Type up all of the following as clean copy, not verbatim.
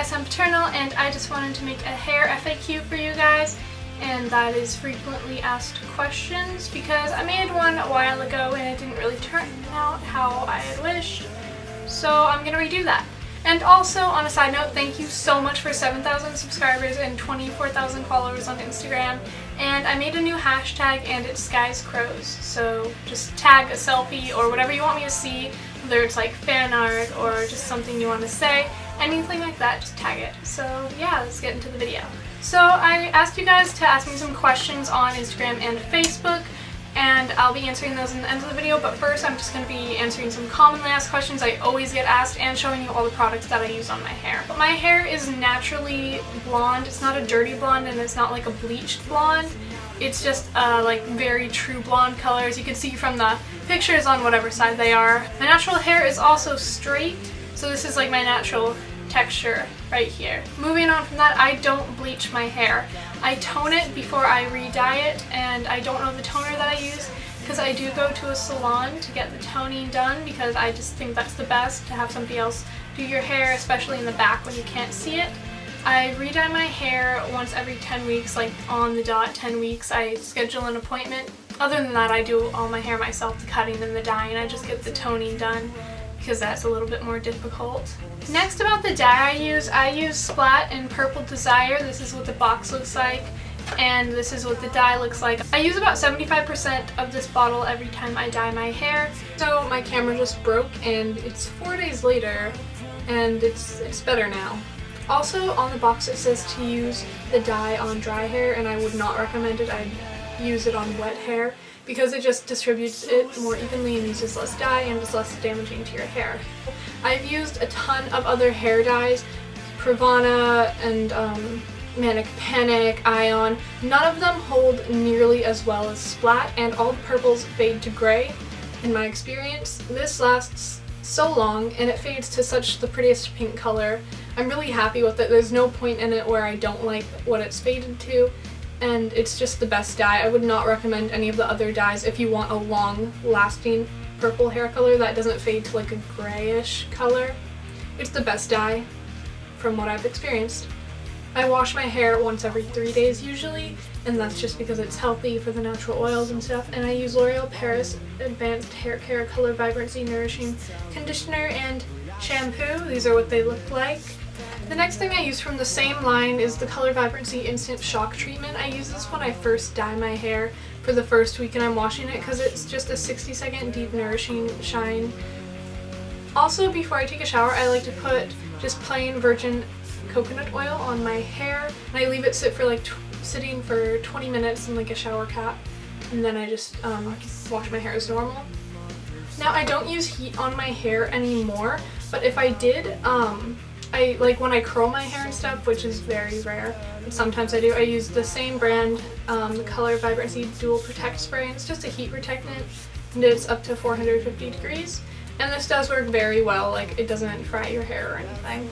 Sempiternal, and I just wanted to make a hair FAQ for you guys, and that is frequently asked questions, because I made one a while ago and it didn't really turn out how I had wished, so I'm gonna redo that. And also, on a side note, thank you so much for 7,000 subscribers and 24,000 followers on Instagram, and I made a new hashtag and it's skyscrows, so just tag a selfie or whatever you want me to see, whether it's like fan art or just something you want to say, anything like that, just tag it. So yeah, let's get into the video. So I asked you guys to ask me some questions on Instagram and Facebook, and I'll be answering those in the end of the video, but first I'm just going to be answering some commonly asked questions I always get asked and showing you all the products that I use on my hair. But my hair is naturally blonde. It's not a dirty blonde and it's not like a bleached blonde. It's just like very true blonde color, as you can see from the pictures on whatever side they are. My natural hair is also straight, so this is like my natural texture right here. Moving on from that, I don't bleach my hair. I tone it before I re-dye it, and I don't know the toner that I use because I do go to a salon to get the toning done, because I just think that's the best, to have somebody else do your hair, especially in the back when you can't see it. I re-dye my hair once every 10 weeks, like on the dot 10 weeks. I schedule an appointment. Other than that, I do all my hair myself, the cutting and the dyeing. I just get the toning done because that's a little bit more difficult. Next, about the dye I use Splat in Purple Desire. This is what the box looks like, and this is what the dye looks like. I use about 75% of this bottle every time I dye my hair. So my camera just broke, and it's 4 days later, and it's better now. Also, on the box it says to use the dye on dry hair, and I would not recommend it. I'd use it on wet hair because it just distributes it more evenly and uses less dye and is less damaging to your hair. I've used a ton of other hair dyes, Pravana and Manic Panic, Ion. None of them hold nearly as well as Splat, and all the purples fade to gray in my experience. This lasts so long and it fades to such the prettiest pink color. I'm really happy with it. There's no point in it where I don't like what it's faded to, and it's just the best dye. I would not recommend any of the other dyes if you want a long-lasting purple hair color that doesn't fade to like a grayish color. It's the best dye from what I've experienced. I wash my hair once every 3 days usually, and that's just because it's healthy for the natural oils and stuff. And I use L'Oreal Paris Advanced Hair Care Color Vibrancy Nourishing Conditioner and Shampoo. These are what they look like. The next thing I use from the same line is the Color Vibrancy Instant Shock Treatment. I use this when I first dye my hair for the first week and I'm washing it, because it's just a 60-second deep nourishing shine. Also, before I take a shower, I like to put just plain virgin coconut oil on my hair, and I leave it sitting for 20 minutes in like a shower cap, and then I just wash my hair as normal. Now, I don't use heat on my hair anymore, but if I did, I like when I curl my hair and stuff, which is very rare, but sometimes I do, I use the same brand, the Color Vibrancy Dual Protect Spray, and it's just a heat protectant, and it's up to 450 degrees, and this does work very well. Like, it doesn't fry your hair or anything.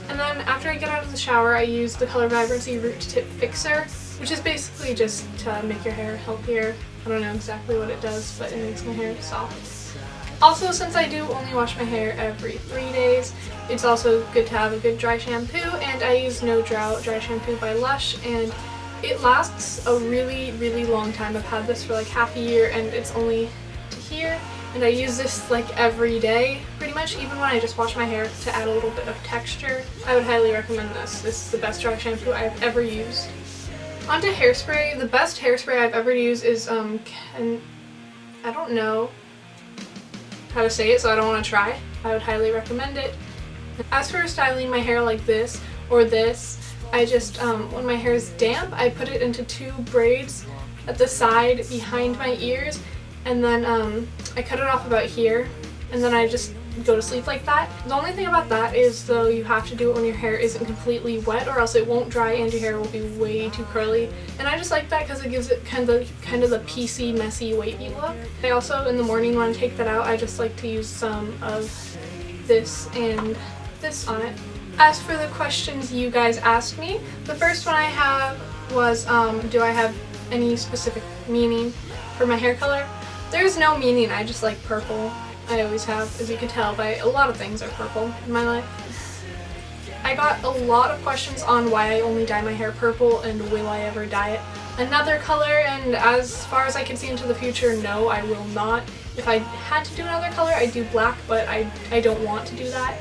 And then after I get out of the shower, I use the Color Vibrancy Root Tip Fixer, which is basically just to make your hair healthier. I don't know exactly what it does, but it makes my hair soft. Also, since I do only wash my hair every 3 days, it's also good to have a good dry shampoo, and I use No Drought Dry Shampoo by Lush, and it lasts a really, really long time. I've had this for like half a year, and it's only to here, and I use this like every day, pretty much, even when I just wash my hair to add a little bit of texture. I would highly recommend this. This is the best dry shampoo I've ever used. Onto hairspray. The best hairspray I've ever used is, I don't know how to say it, so I don't want to try. I would highly recommend it. As for styling my hair like this or this, I just, when my hair is damp, I put it into 2 braids at the side behind my ears, and then I cut it off about here, and then I just go to sleep like that. The only thing about that is, though, you have to do it when your hair isn't completely wet, or else it won't dry and your hair will be way too curly. And I just like that because it gives it kind of the piecey, messy, wavy look. I also, in the morning when I take that out, I just like to use some of this and this on it. As for the questions you guys asked me, the first one I have was, do I have any specific meaning for my hair color? There's no meaning, I just like purple. I always have, as you can tell by a lot of things are purple in my life. I I got a lot of questions on why I only dye my hair purple and will I ever dye it another color, and as far as I can see into the future, no, I will not. If I had to do another color, I'd do black, but I don't want to do that.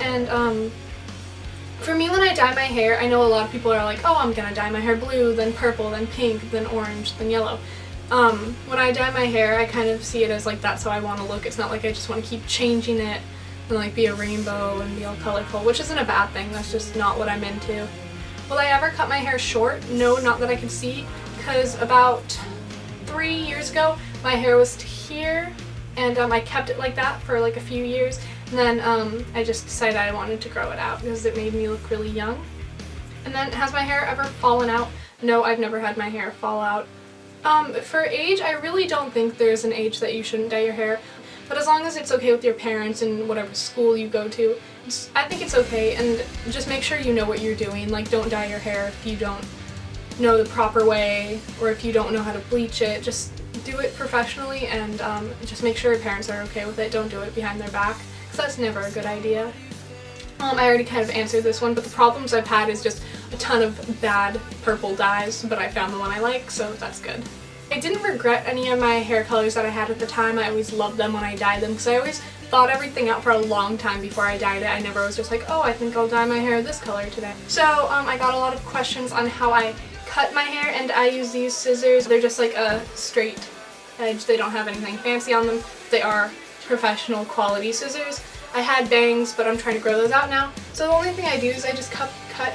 And for me, when I dye my hair, I know a lot of people are like, oh, I'm gonna dye my hair blue, then purple, then pink, then orange, then yellow. When I dye my hair, I kind of see it as like that's how I want to look. It's not like I just want to keep changing it and like be a rainbow and be all colorful, which isn't a bad thing. That's just not what I'm into. Will I ever cut my hair short? No, not that I can see, because about 3 years ago, my hair was to here, and I kept it like that for like a few years, and then I just decided I wanted to grow it out because it made me look really young. And then, has my hair ever fallen out? No, I've never had my hair fall out. For age, I really don't think there's an age that you shouldn't dye your hair, but as long as it's okay with your parents and whatever school you go to, I think it's okay, and just make sure you know what you're doing. Like, don't dye your hair if you don't know the proper way, or if you don't know how to bleach it. Just do it professionally, and just make sure your parents are okay with it. Don't do it behind their back, because that's never a good idea. I already kind of answered this one, but the problems I've had is just a ton of bad purple dyes, but I found the one I like, so that's good. I didn't regret any of my hair colors that I had at the time. I always loved them when I dyed them, because I always thought everything out for a long time before I dyed it. I never was just like, oh, I think I'll dye my hair this color today. So I got a lot of questions on how I cut my hair, and I use these scissors. They're just like a straight edge. They don't have anything fancy on them. They are professional quality scissors. I had bangs, but I'm trying to grow those out now. So the only thing I do is I just cut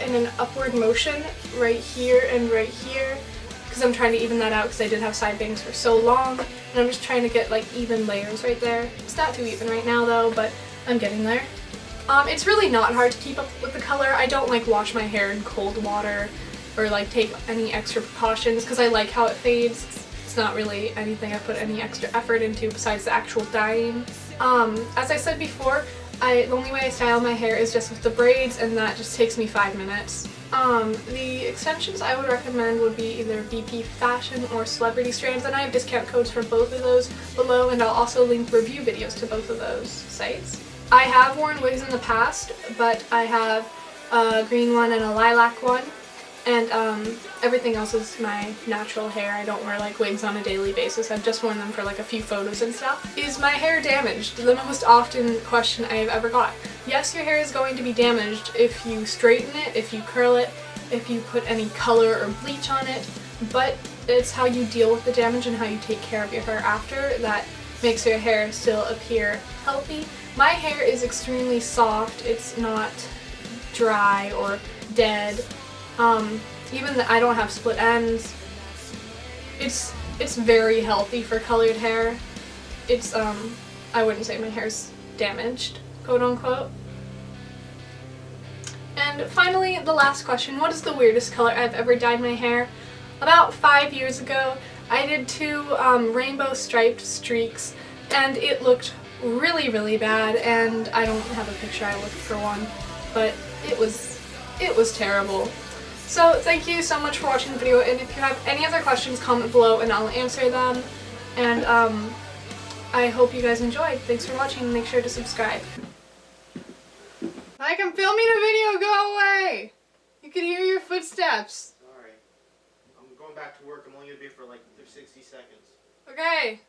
in an upward motion right here and right here, because I'm trying to even that out because I did have side bangs for so long, and I'm just trying to get like even layers right there. It's not too even right now though, but I'm getting there. It's really not hard to keep up with the color. I don't like wash my hair in cold water or like take any extra precautions because I like how it fades. It's not really anything I put any extra effort into besides the actual dyeing. As I said before, the only way I style my hair is just with the braids, and that just takes me 5 minutes. The extensions I would recommend would be either VP Fashion or Celebrity Strands, and I have discount codes for both of those below, and I'll also link review videos to both of those sites. I have worn wigs in the past, but I have a green one and a lilac one, and everything else is my natural hair. I don't wear like wigs on a daily basis. I've just worn them for like a few photos and stuff. Is my hair damaged? The most often question I have ever got. Yes, your hair is going to be damaged if you straighten it, if you curl it, if you put any color or bleach on it, but it's how you deal with the damage and how you take care of your hair after that makes your hair still appear healthy. My hair is extremely soft. It's not dry or dead. Even I don't have split ends. It's very healthy for colored hair. It's I wouldn't say my hair's damaged, quote unquote. And finally, the last question, what is the weirdest color I've ever dyed my hair? About 5 years ago, I did 2 rainbow striped streaks, and it looked really, really bad, and I don't have a picture. I looked for one, but it was terrible. So thank you so much for watching the video, and if you have any other questions, comment below and I'll answer them. And I hope you guys enjoyed. Thanks for watching. Make sure to subscribe. Like, I'm filming a video. Go away! You can hear your footsteps. Sorry. I'm going back to work. I'm only going to be for like 60 seconds. Okay.